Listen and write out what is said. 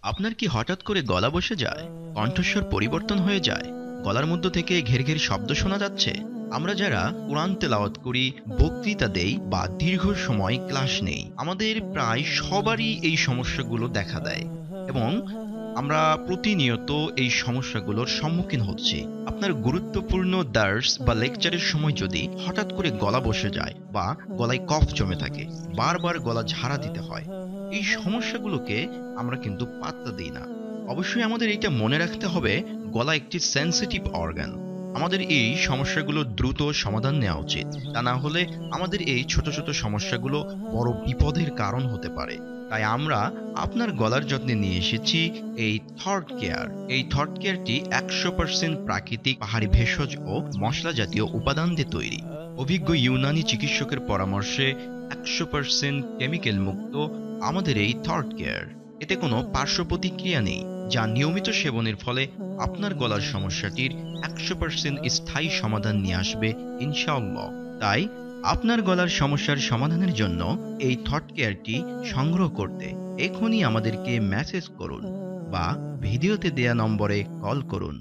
আপনার কি হঠাৎ করে গলা বসে যায়, কণ্ঠস্বর পরিবর্তন হয়ে যায়, গলার মধ্য থেকে ঘের ঘের শব্দ শোনা যাচ্ছে? আমরা যারা কোরআন তেলাওয়াত করি, বক্তৃতা দেই বা দীর্ঘ সময় ক্লাস নেই, আমাদের প্রায় সবারই এই সমস্যাগুলো দেখা দেয় এবং আমরা প্রতিনিয়ত এই সমস্যাগুলোর সম্মুখীন হচ্ছি। আপনার গুরুত্বপূর্ণ দার্স বা লেকচারের সময় যদি হঠাৎ করে গলা বসে যায় বা গলায় কফ জমে থাকে, বারবার গলা ঝাড়া দিতে হয়, এই সমস্যাগুলোকে আমরা কিন্তু পাত্তা দিই না। অবশ্যই আমাদের এটা মনে রাখতে হবে, গলা একটি সেনসিটিভ অর্গান। আমাদের এই সমস্যাগুলোর দ্রুত সমাধান নেওয়া উচিত। তা না হলে আমাদের এই ছোট ছোট সমস্যাগুলো বড় বিপদের কারণ হতে পারে। তাই আমরা আপনার গলার যত্নে নিয়ে এসেছি এই থর্ড কেয়ার। এই থর্ড কেয়ারটি ১০০% প্রাকৃতিক পাহাড়ি ভেষজ ও মশলা জাতীয় উপাদান দিয়ে তৈরি। অভিজ্ঞ ইউনানি চিকিৎসকের পরামর্শে ১০০% কেমিক্যাল মুক্ত আমাদের এই থর্ড কেয়ার। এতে কোনো পার্শ্ব প্রতিক্রিয়া নেই, যা নিয়মিত সেবনের ফলে আপনার গলার সমস্যাটির ১০০% স্থায়ী সমাধান নিয়ে আসবে ইনশাআল্লাহ। তাই আপনার গলার সমস্যার সমাধানের জন্য এই থট কেয়ারটি সংগ্রহ করতে এখনই আমাদেরকে মেসেজ করুন বা ভিডিওতে দেয়া নম্বরে কল করুন।